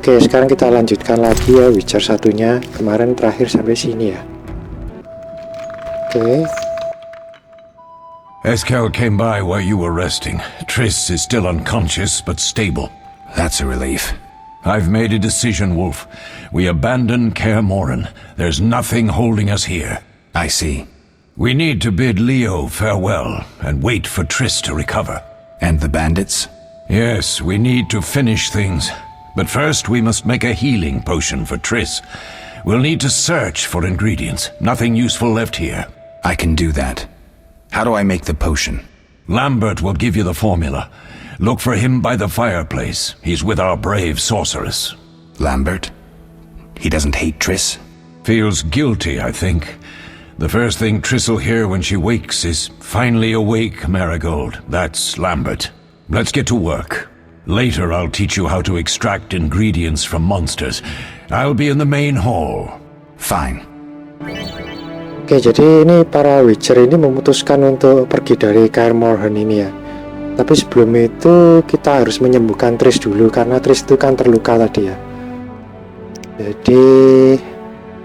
Oke, sekarang kita lanjutkan lagi ya Witcher satunya. Kemarin terakhir sampai sini ya. Oke. Eskel came by while you were resting. Triss is still unconscious, but stable. That's a relief. I've made a decision, Wolf. We abandon Kaer Morhen. There's nothing holding us here. I see. We need to bid Leo farewell and wait for Triss to recover. And the bandits? Yes, we need to finish things. But first we must make a healing potion for Triss. We'll need to search for ingredients. Nothing useful left here. I can do that. How do I make the potion? Lambert will give you the formula. Look for him by the fireplace. He's with our brave sorceress. Lambert? He doesn't hate Triss? Feels guilty, I think. The first thing Triss'll hear when she wakes is, "Finally awake, Marigold." That's Lambert. Let's get to work. Later I'll teach you how to extract ingredients from monsters. I'll be in the main hall. Fine. Oke, jadi ini para Witcher ini memutuskan untuk pergi dari Kaer Morhen ini ya. Tapi sebelum itu kita harus menyembuhkan Triss dulu, karena Triss itu kan terluka tadi ya. Jadi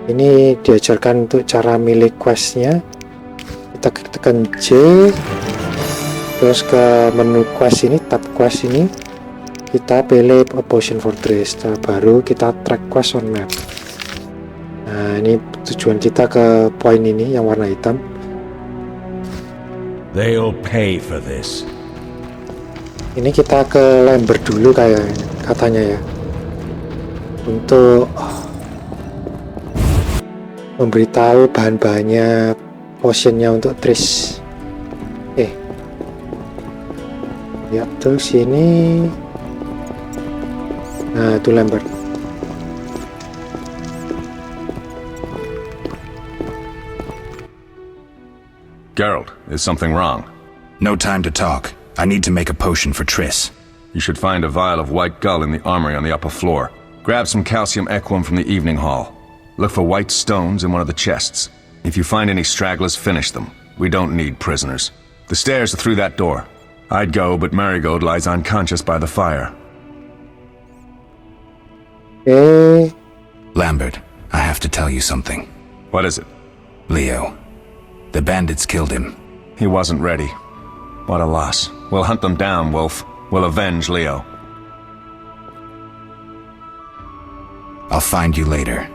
ini diajarkan untuk cara milih questnya. Kita tekan J, terus ke menu quest ini, tab quest ini, kita pilih a potion for Triss. Baru kita track quest on map. Nah, ini tujuan kita ke poin ini yang warna hitam. They'll pay for this. Ini kita ke lambert dulu katanya ya, untuk memberitahu bahan-bahannya potionnya untuk Triss. Ya, terus sini. Nah, itu lambert. Geralt, is something wrong? No time to talk. I need to make a potion for Triss. You should find a vial of white gull in the armory on the upper floor. Grab some calcium equum from the evening hall. Look for white stones in one of the chests. If you find any stragglers, finish them. We don't need prisoners. The stairs are through that door. I'd go, but Marigold lies unconscious by the fire. Lambert, I have to tell you something. What is it? Leo. The bandits killed him. He wasn't ready. What a loss. We'll hunt them down, Wolf. We'll avenge Leo. I'll find you later.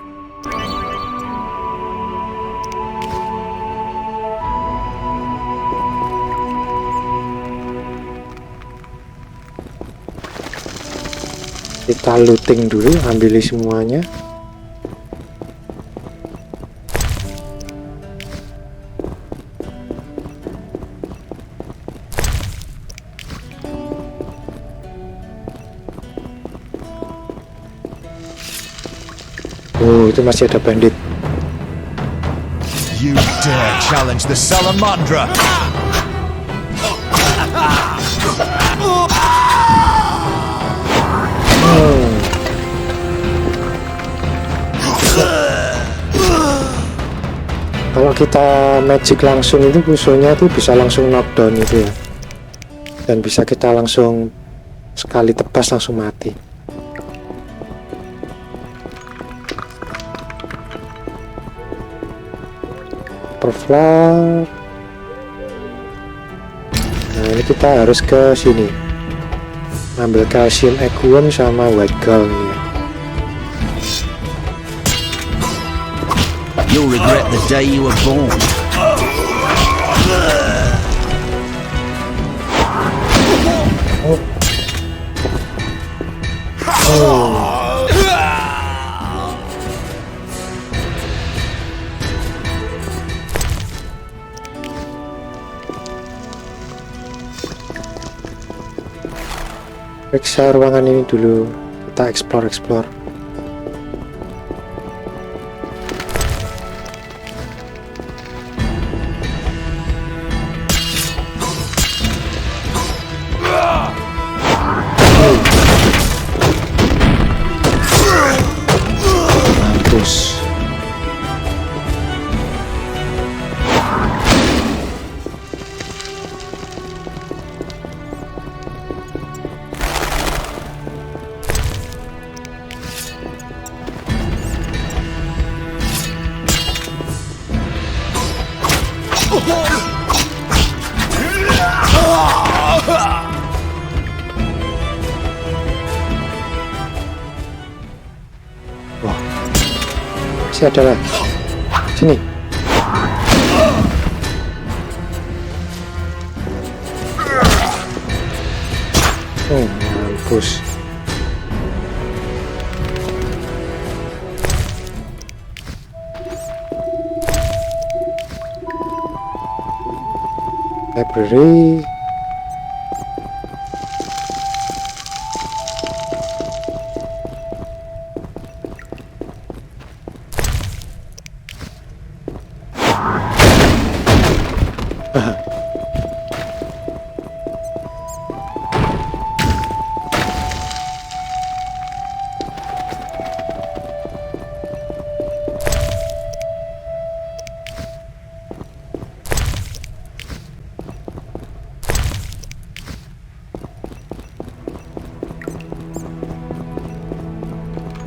Kita looting dulu, ambil semuanya. Oh, itu masih ada bandit. You dare challenge the salamandra? Kalau kita magic langsung itu musuhnya tuh bisa langsung knockdown itu ya, dan bisa kita langsung sekali tebas langsung mati. Flower. Nah, ini kita harus ke sini, ambil calcium equum sama white gall ini ya. You'll regret the day you were born. Periksa ruangan ini dulu, kita explore. Mampus. Wah, masih ada lagi. Sini. Mampus. Library.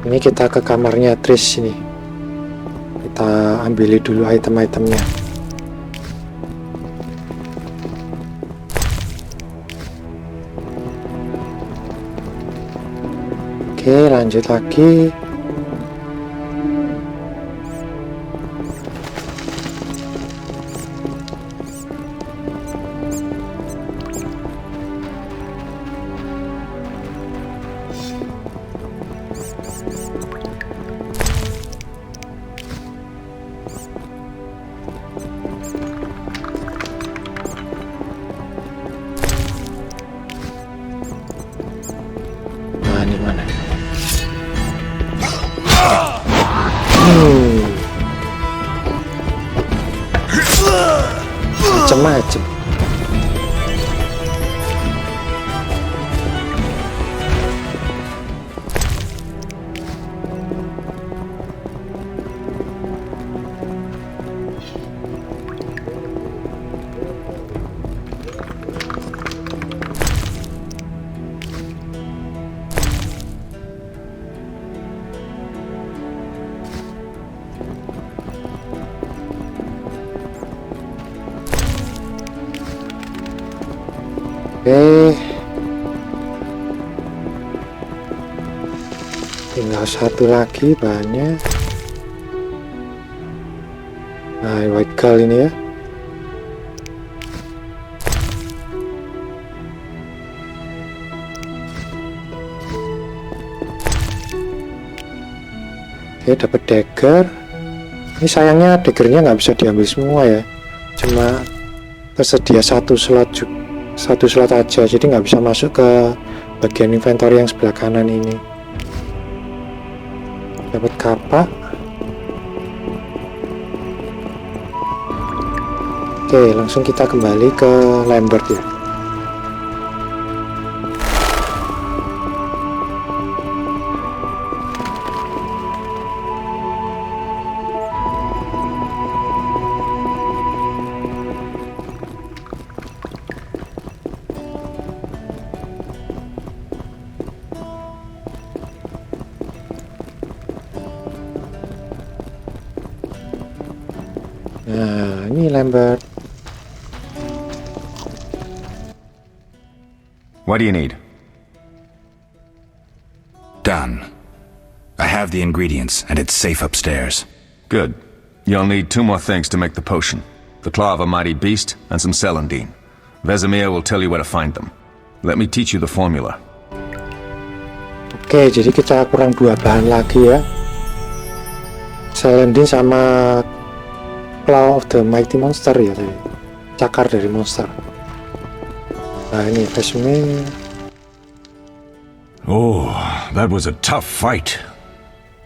Ini kita ke kamarnya Triss ini. Kita ambil dulu item-itemnya. Oke, lanjut lagi. Macem-macem. Oke, tinggal satu lagi banyak. Nah, white girl ini ya. Oke, dapat dagger. Ini sayangnya daggernya nggak bisa diambil semua ya, cuma tersedia satu slot aja, jadi nggak bisa masuk ke bagian inventory yang sebelah kanan ini. Dapat kapak. Oke, langsung kita kembali ke lambert ya. Nah, ini lambert. What do you need? Done. I have the ingredients, and it's safe upstairs. Good. You'll need 2 more things to make the potion. The claw of a mighty beast and some celandine. Vesemir will tell you where to find them. Let me teach you the formula. Oke, jadi kita kurang 2 bahan lagi ya. Celandine sama Claw of the Mighty Monster ya, cakar dari monster. Nah, ini vesemir. Oh, that was a tough fight.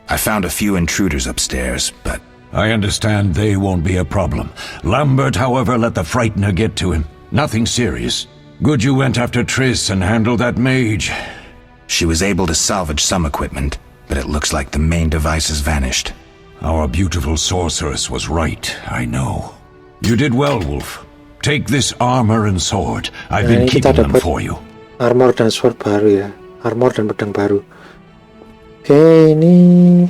I found a few intruders upstairs, but I understand they won't be a problem. Lambert, however, let the frightener get to him. Nothing serious. Good you went after Triss and handled that mage. she was able to salvage some equipment, but it looks like the main device has vanished. Our beautiful sorceress was right, I know. You did well, Wolf. Take this armor and sword. I've been keeping them for you. Armor dan sword baru ya. Armor dan pedang baru. Oke, ini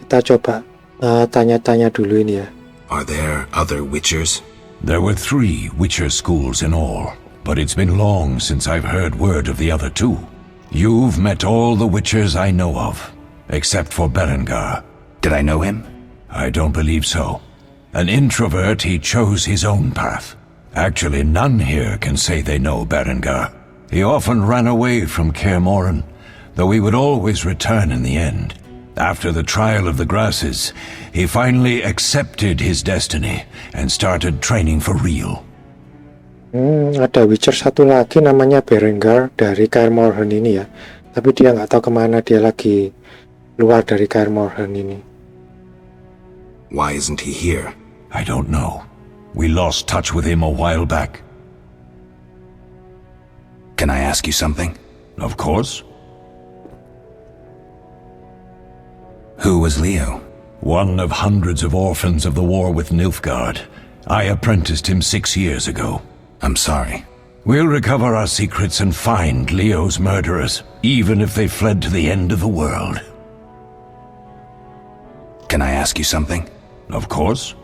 kita coba tanya-tanya dulu ini ya. Are there other Witchers? There were 3 Witcher schools in all, but it's been long since I've heard word of the other 2. You've met all the Witchers I know of, except for Berengar. Did I know him? I don't believe so. An introvert, he chose his own path. Actually, none here can say they know Berengar. He often ran away from Kaer Morhen, though he would always return in the end. After the trial of the grasses, he finally accepted his destiny and started training for real. Ada Witcher satu lagi namanya Berengar dari Kaer Morhen ini ya. Tapi dia nggak tahu kemana dia lagi keluar dari Kaer Morhen ini. Why isn't he here? I don't know. We lost touch with him a while back. Can I ask you something? Of course. Who was Leo? One of hundreds of orphans of the war with Nilfgaard. I apprenticed him 6 years ago. I'm sorry. We'll recover our secrets and find Leo's murderers, even if they fled to the end of the world. Can I ask you something? Of course.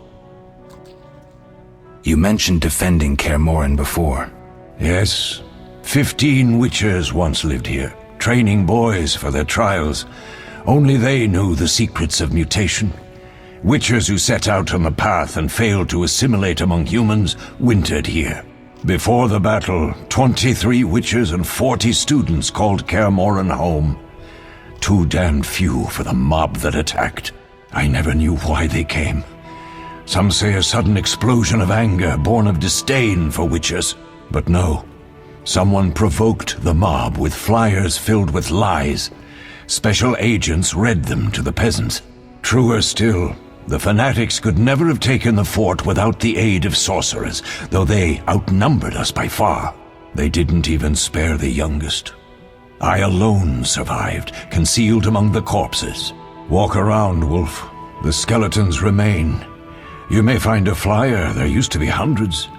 You mentioned defending Kaer Morhen before. Yes. 15 Witchers once lived here, training boys for their trials. Only they knew the secrets of mutation. Witchers who set out on the path and failed to assimilate among humans wintered here. Before the battle, 23 Witchers and 40 students called Kaer Morhen home. Too damned few for the mob that attacked. I never knew why they came. Some say a sudden explosion of anger born of disdain for Witchers. But no. Someone provoked the mob with flyers filled with lies. Special agents read them to the peasants. Truer still, the fanatics could never have taken the fort without the aid of sorcerers, though they outnumbered us by far. They didn't even spare the youngest. I alone survived, concealed among the corpses. Walk around, Wolf. The skeletons remain. You may find a flyer, there used to be hundreds.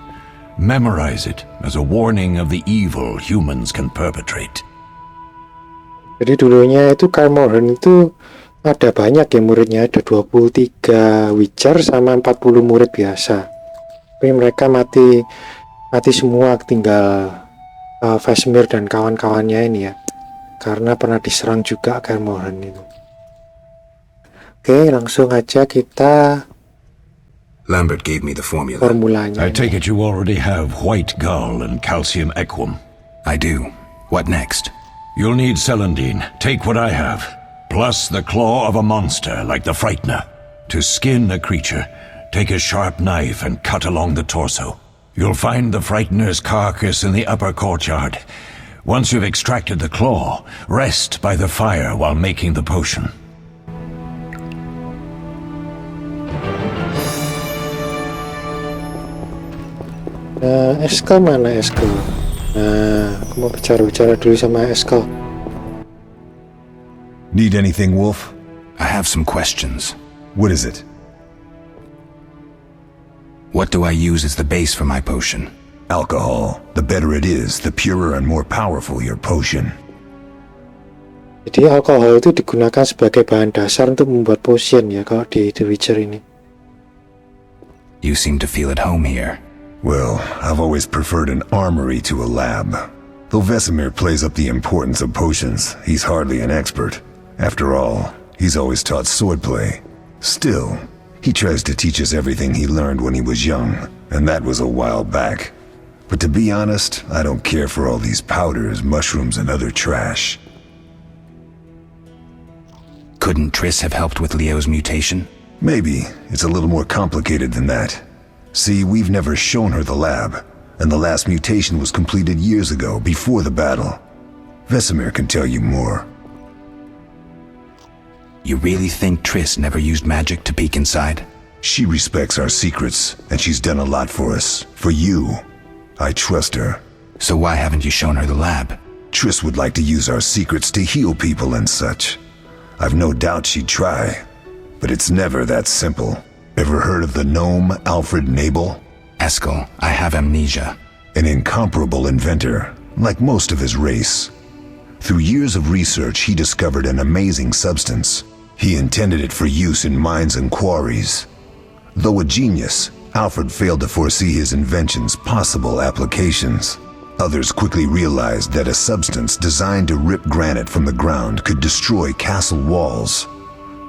Memorize it as a warning of the evil humans can perpetrate. Jadi dulunya itu Kaer Morhen itu ada banyak ya muridnya, ada 23 Witcher sama 40 murid biasa. Tapi mereka mati semua, tinggal Vesemir dan kawan-kawannya ini ya. Karena pernah diserang juga Kaer Morhen itu. Oke, langsung aja kita Lambert gave me the formula. formulanya. I take it you already have white gall and calcium equum. I do. What next? You'll need celandine. Take what I have. Plus the claw of a monster like the frightener. To skin a creature, take a sharp knife and cut along the torso. You'll find the frightener's carcass in the upper courtyard. Once you've extracted the claw, rest by the fire while making the potion. Eskel mana eskel? Aku mau bicara dulu sama eskel. Need anything, Wolf? I have some questions. What is it? What do I use as the base for my potion? Alcohol. The better it is, the purer and more powerful your potion. Jadi alkohol itu digunakan sebagai bahan dasar untuk membuat potion ya kalau di The Witcher ini. You seem to feel at home here. Well, I've always preferred an armory to a lab. Though Vesemir plays up the importance of potions, he's hardly an expert. After all, he's always taught swordplay. Still, he tries to teach us everything he learned when he was young, and that was a while back. But to be honest, I don't care for all these powders, mushrooms, and other trash. Couldn't Triss have helped with Leo's mutation? Maybe. It's a little more complicated than that. See, we've never shown her the lab, and the last mutation was completed years ago, before the battle. Vesemir can tell you more. You really think Triss never used magic to peek inside? She respects our secrets, and she's done a lot for us. For you. I trust her. So why haven't you shown her the lab? Triss would like to use our secrets to heal people and such. I've no doubt she'd try, but it's never that simple. Ever heard of the gnome Alfred Nabel? Eskel, I have amnesia. An incomparable inventor, like most of his race. Through years of research, he discovered an amazing substance. He intended it for use in mines and quarries. Though a genius, Alfred failed to foresee his invention's possible applications. Others quickly realized that a substance designed to rip granite from the ground could destroy castle walls.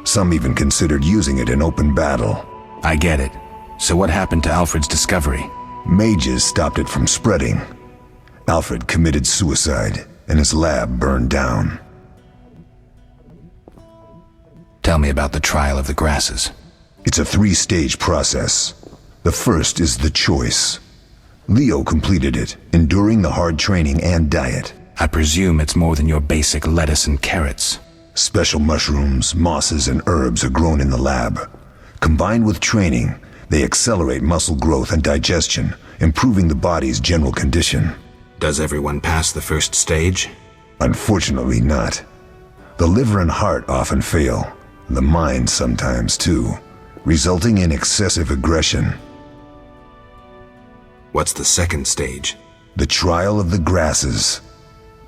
Some even considered using it in open battle. I get it. So what happened to Alfred's discovery? Mages stopped it from spreading. Alfred committed suicide, and his lab burned down. Tell me about the trial of the grasses. It's a 3-stage process. The first is the choice. Leo completed it, enduring the hard training and diet. I presume it's more than your basic lettuce and carrots. Special mushrooms, mosses, and herbs are grown in the lab. Combined with training, they accelerate muscle growth and digestion, improving the body's general condition. Does everyone pass the first stage? Unfortunately not. The liver and heart often fail, the mind sometimes too, resulting in excessive aggression. What's the second stage? The trial of the grasses.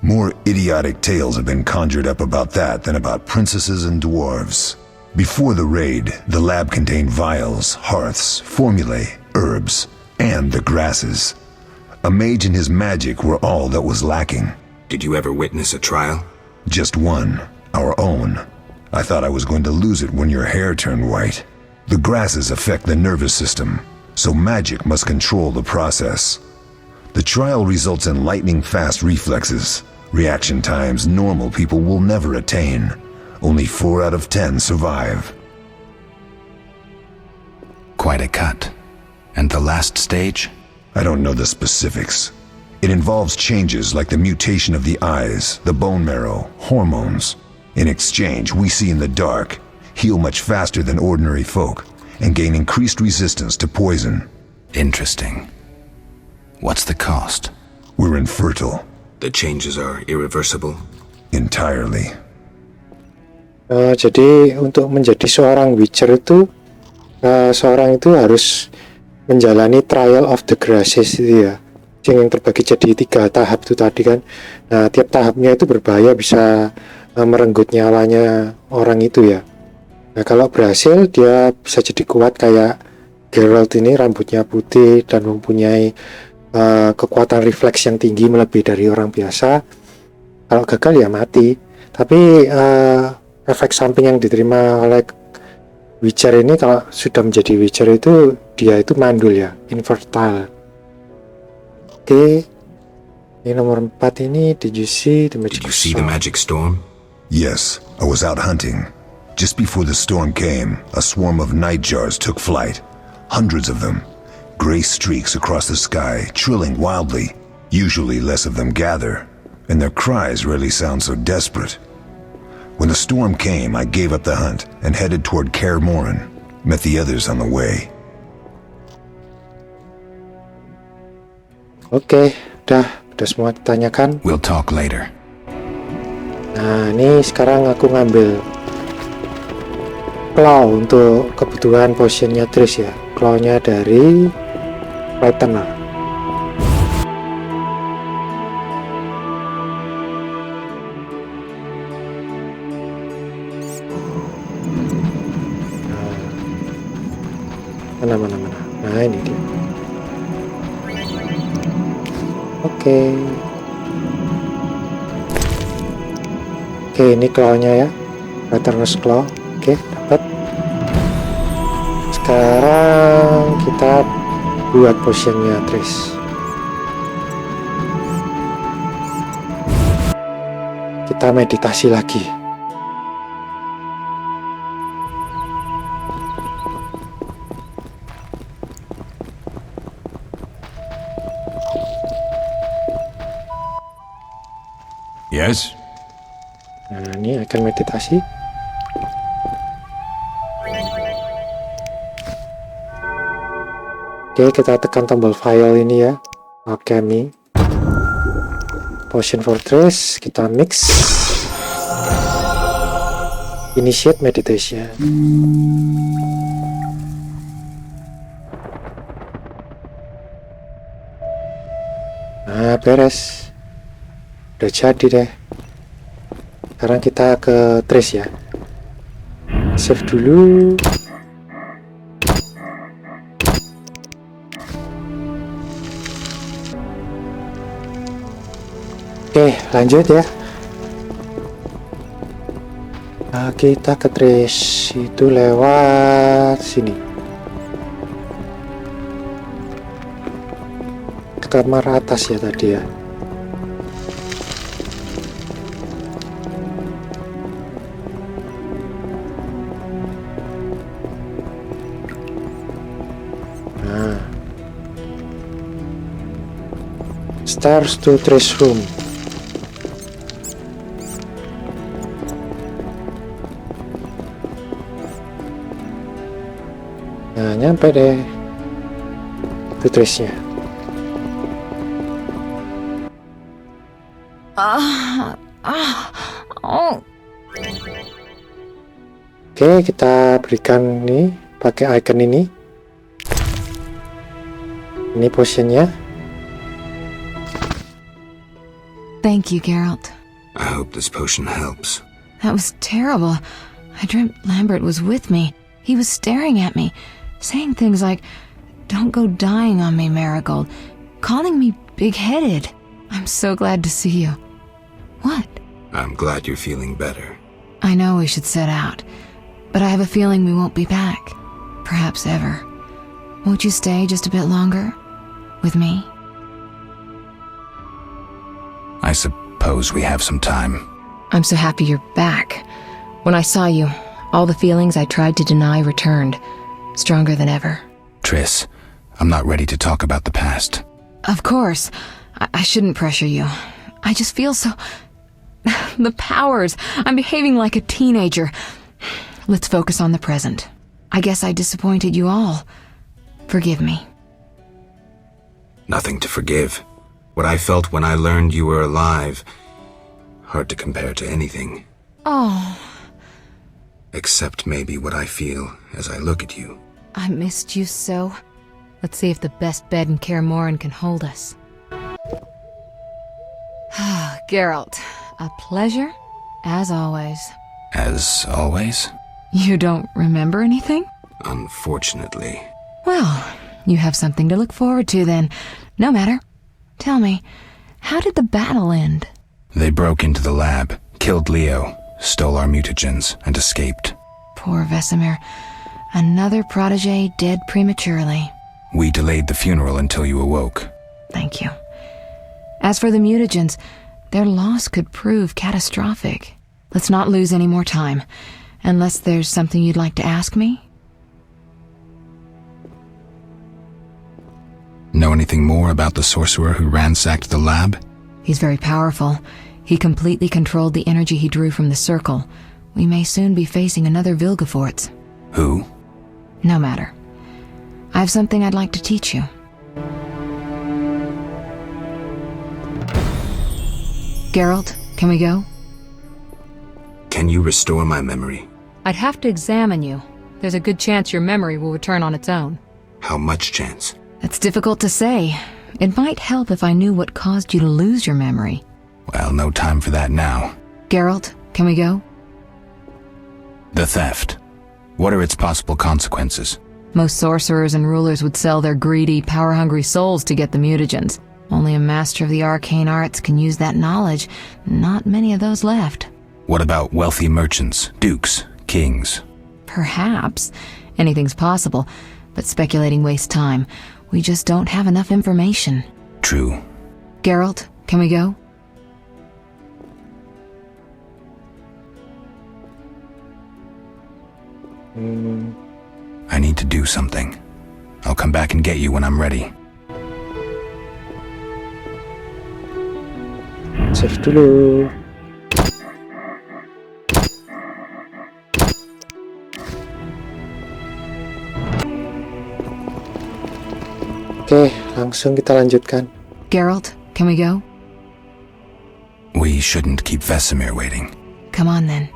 More idiotic tales have been conjured up about that than about princesses and dwarves. Before the raid, the lab contained vials, hearths, formulae, herbs, and the grasses. A mage and his magic were all that was lacking. Did you ever witness a trial? Just one, our own. I thought I was going to lose it when your hair turned white. The grasses affect the nervous system, so magic must control the process. The trial results in lightning-fast reflexes, reaction times normal people will never attain. Only 4 out of 10 survive. Quite a cut. And the last stage? I don't know the specifics. It involves changes like the mutation of the eyes, the bone marrow, hormones. In exchange, we see in the dark, heal much faster than ordinary folk, and gain increased resistance to poison. Interesting. What's the cost? We're infertile. The changes are irreversible? Entirely. Jadi untuk menjadi seorang witcher itu, seorang itu harus menjalani trial of the grasses itu ya, yang terbagi jadi 3 tahap itu tadi kan. Nah, tiap tahapnya itu berbahaya, bisa merenggut nyawanya orang itu ya. Nah, kalau berhasil dia bisa jadi kuat kayak Geralt ini, rambutnya putih dan mempunyai kekuatan refleks yang tinggi melebihi dari orang biasa. Kalau gagal ya mati. Tapi efek samping yang diterima oleh Witcher ini kalau sudah menjadi Witcher itu dia itu mandul ya, infertile. Oke. Ini nomor 4 ini, did you see the magic storm? Yes, I was out hunting. Just before the storm came, a swarm of nightjars took flight. Hundreds of them. Gray streaks across the sky, trilling wildly. Usually less of them gather, and their cries rarely sound so desperate. When the storm came, I gave up the hunt and headed toward Kaer Morhen. Met the others on the way. Oke, udah semua ditanyakan. We'll talk later. Nah, ini sekarang aku ngambil claw untuk kebutuhan potionnya Triss ya. Clawnya dari frightener. Mana. Nah, ini dia. Oke, ini clawnya ya, Frightener's claw. Oke, dapat. Sekarang kita buat potionnya Triss. Kita meditasi lagi. Yes? Nah, ini akan meditasi. Oke, kita tekan tombol file ini ya. Alchemy. Potion for Triss, kita mix. Initiate meditation. Nah, beres. Udah jadi deh. Sekarang kita ke Triss ya. Save dulu. Oke, lanjut ya. Nah, kita ke Triss itu lewat sini. Ke kamar atas ya tadi ya. Nah. Stairs to Triss room. Nah, nyampe deh itu Trissnya. Oke, kita berikan nih pakai icon ini. Ini potionnya. Thank you, Geralt. I hope this potion helps. That was terrible. I dreamt Lambert was with me. He was staring at me, saying things like, "Don't go dying on me, Marigold," calling me big-headed. I'm so glad to see you. What? I'm glad you're feeling better. I know we should set out, but I have a feeling we won't be back. Perhaps ever. Won't you stay just a bit longer? With me? I suppose we have some time. I'm so happy you're back. When I saw you, all the feelings I tried to deny returned, stronger than ever. Triss, I'm not ready to talk about the past. Of course. I shouldn't pressure you. I just feel so... The powers. I'm behaving like a teenager. Let's focus on the present. I guess I disappointed you all. Forgive me. Nothing to forgive. What I felt when I learned you were alive, hard to compare to anything. Oh, Except maybe what I feel as I look at you. I missed you so. Let's see if the best bed in Kaer Morhen can hold us. Geralt, a pleasure, as always. As always? You don't remember anything? Unfortunately. Well, you have something to look forward to then. No matter. Tell me, how did the battle end? They broke into the lab, killed Leo, stole our mutagens, and escaped. Poor Vesemir. Another protege dead prematurely. We delayed the funeral until you awoke. Thank you. As for the mutagens, their loss could prove catastrophic. Let's not lose any more time. Unless there's something you'd like to ask me? Know anything more about the sorcerer who ransacked the lab? He's very powerful. He completely controlled the energy he drew from the circle. We may soon be facing another Vilgefortz. Who? No matter. I have something I'd like to teach you. Geralt, can we go? Can you restore my memory? I'd have to examine you. There's a good chance your memory will return on its own. How much chance? That's difficult to say. It might help if I knew what caused you to lose your memory. Well, no time for that now. Geralt, can we go? The theft. What are its possible consequences? Most sorcerers and rulers would sell their greedy, power-hungry souls to get the mutagens. Only a master of the arcane arts can use that knowledge. Not many of those left. What about wealthy merchants, dukes, kings? Perhaps. Anything's possible. But speculating wastes time. We just don't have enough information. True. Geralt, can we go? I need to do something. I'll come back and get you when I'm ready. Save dulu. Oke, langsung kita lanjutkan. Geralt, can we go? We shouldn't keep Vesemir waiting. Come on then.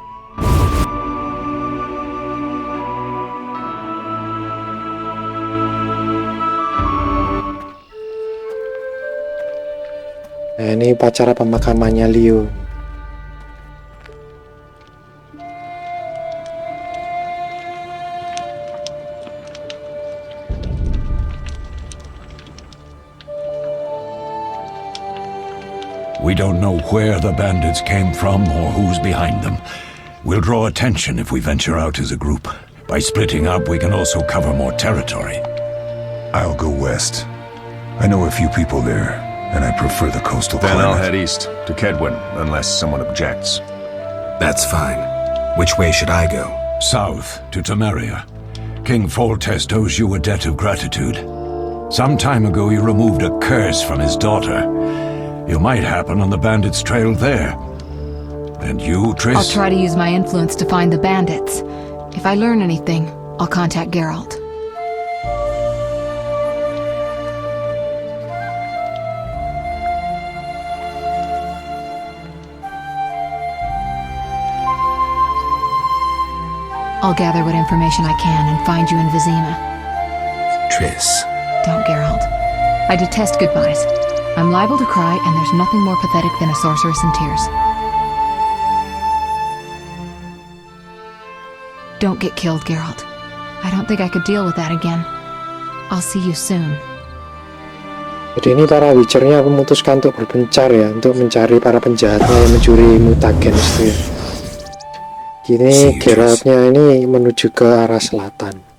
Nah, ini upacara pemakamannya Leo. We don't know where the bandits came from or who's behind them. We'll draw attention if we venture out as a group. By splitting up, we can also cover more territory. I'll go west. I know a few people there, and I prefer the coastal Then climate. I'll head east, to Kedwin, unless someone objects. That's fine. Which way should I go? South, to Temeria. King Foltest owes you a debt of gratitude. Some time ago you removed a curse from his daughter. You might happen on the bandits' trail there. And you, Triss? I'll try to use my influence to find the bandits. If I learn anything, I'll contact Geralt. I'll gather what information I can and find you in Vizima. Triss. Don't, Geralt. I detest goodbyes. I'm liable to cry, and there's nothing more pathetic than a sorceress in tears. Don't get killed, Geralt. I don't think I could deal with that again. I'll see you soon. Jadi ini para Witcher-nya memutuskan untuk berpencar ya, untuk mencari para penjahatnya yang mencuri mutagents itu ya. Kini Geralt-nya ini menuju ke arah selatan.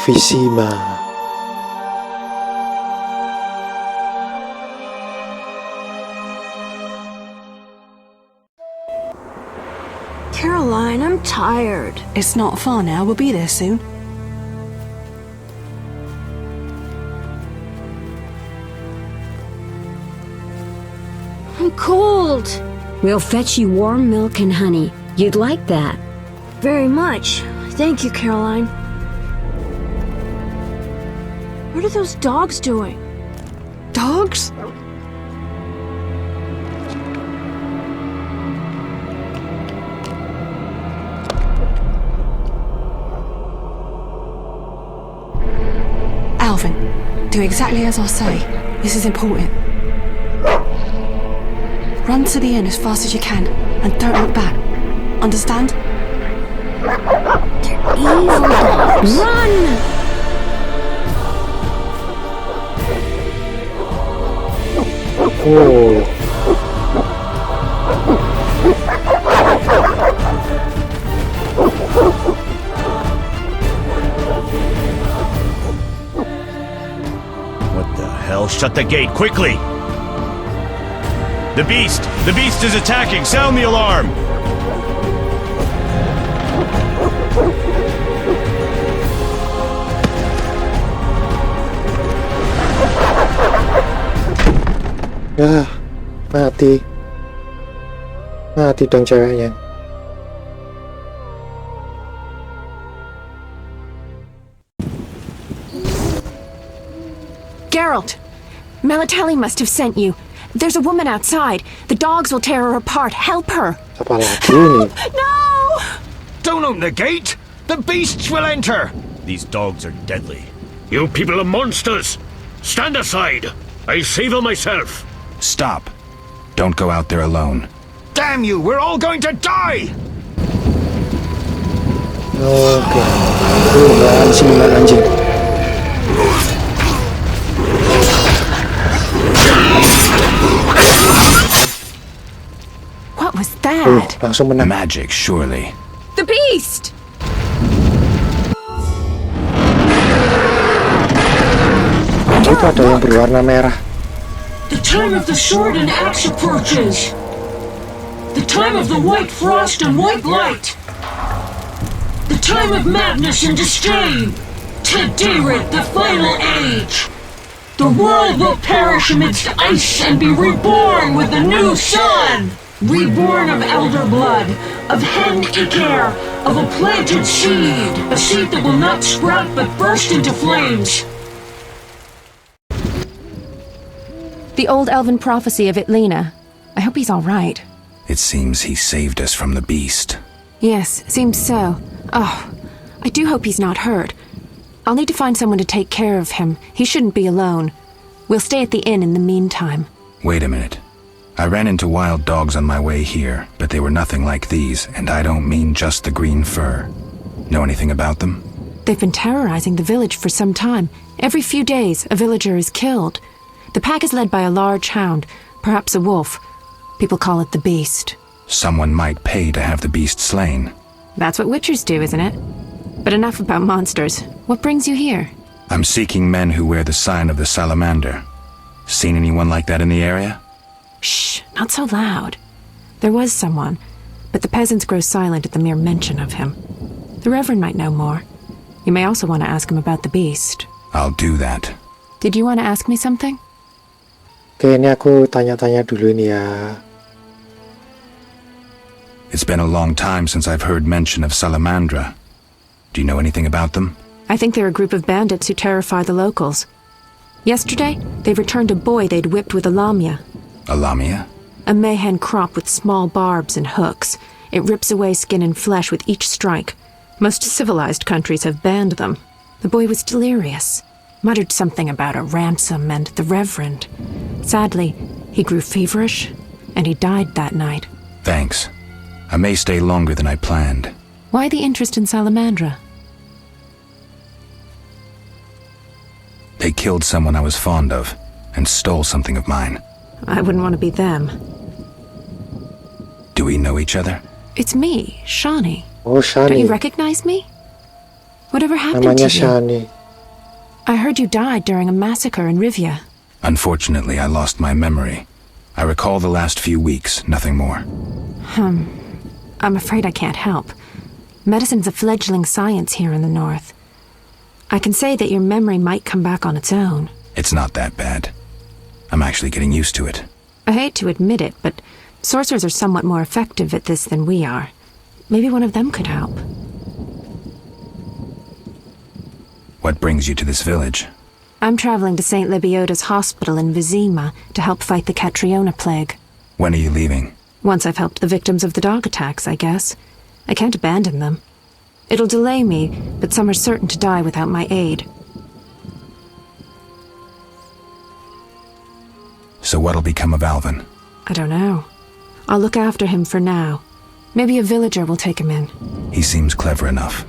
Vizima. Caroline, I'm tired. It's not far now. We'll be there soon. I'm cold. We'll fetch you warm milk and honey. You'd like that. Very much. Thank you, Caroline. What are those dogs doing? Dogs? Alvin, do exactly as I say. This is important. Run to the inn as fast as you can, and don't look back. Understand? They're evil dogs. Run! Oh. What the hell? Shut the gate, quickly! The beast! The beast is attacking! Sound the alarm! Ya, mati dong ceweknya. Geralt! Melatelli must have sent you. There's a woman outside. The dogs will tear her apart. Help her! Apa lagi nih? No! Don't open the gate! The beasts will enter! These dogs are deadly. You people are monsters! Stand aside! I'll save her myself! Stop. Don't go out there alone. Damn you! We're all going to die! Oke. Anjing. What was that? Langsung menang. Magic, surely. The beast! Itu ada yang berwarna merah. The time of the sword and axe approaches. The time of the white frost and white light. The time of madness and disdain. Tedirit, the final age. The world will perish amidst ice and be reborn with the new sun. Reborn of elder blood, of hen Iker, of a planted seed. A seed that will not sprout but burst into flames. The old elven prophecy of Itlena. I hope he's all right. It seems he saved us from the beast. Yes, seems so. Oh, I do hope he's not hurt. I'll need to find someone to take care of him. He shouldn't be alone. We'll stay at the inn in the meantime. Wait a minute. I ran into wild dogs on my way here, but they were nothing like these, and I don't mean just the green fur. Know anything about them? They've been terrorizing the village for some time. Every few days, a villager is killed. The pack is led by a large hound, perhaps a wolf. People call it the Beast. Someone might pay to have the beast slain. That's what witchers do, isn't it? But enough about monsters. What brings you here? I'm seeking men who wear the sign of the salamander. Seen anyone like that in the area? Shh, not so loud. There was someone, but the peasants grow silent at the mere mention of him. The Reverend might know more. You may also want to ask him about the beast. I'll do that. Did you want to ask me something? Oke, ini aku tanya-tanya dulu ini ya. It's been a long time since I've heard mention of Salamandra. Do you know anything about them? I think they're a group of bandits who terrify the locals. Yesterday, they returned a boy they'd whipped with a lamia. A lamia? A mayhen crop with small barbs and hooks. It rips away skin and flesh with each strike. Most civilized countries have banned them. The boy was delirious, muttered something about a ransom and the Reverend. Sadly, he grew feverish, and he died that night. Thanks. I may stay longer than I planned. Why the interest in Salamandra? They killed someone I was fond of, and stole something of mine. I wouldn't want to be them. Do we know each other? It's me, Shani. Oh, Shani. Don't you recognize me? Whatever happened Namanya to you? Shani. I heard you died during a massacre in Rivia. Unfortunately, I lost my memory. I recall the last few weeks, nothing more. I'm afraid I can't help. Medicine's a fledgling science here in the north. I can say that your memory might come back on its own. It's not that bad. I'm actually getting used to it. I hate to admit it, but sorcerers are somewhat more effective at this than we are. Maybe one of them could help. What brings you to this village? I'm traveling to St. Lebioda's hospital in Vizima to help fight the Catriona plague. When are you leaving? Once I've helped the victims of the dog attacks, I guess. I can't abandon them. It'll delay me, but some are certain to die without my aid. So what'll become of Alvin? I don't know. I'll look after him for now. Maybe a villager will take him in. He seems clever enough.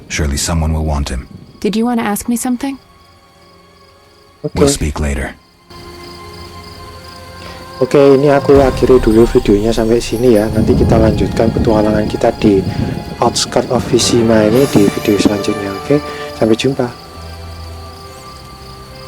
Surely someone will want him. Did you want to ask me something? Oke. We'll speak later. Oke, ini aku akhiri dulu videonya sampai sini ya. Nanti kita lanjutkan petualangan kita di Outskirts of Vizima ini di video selanjutnya. Oke, sampai jumpa.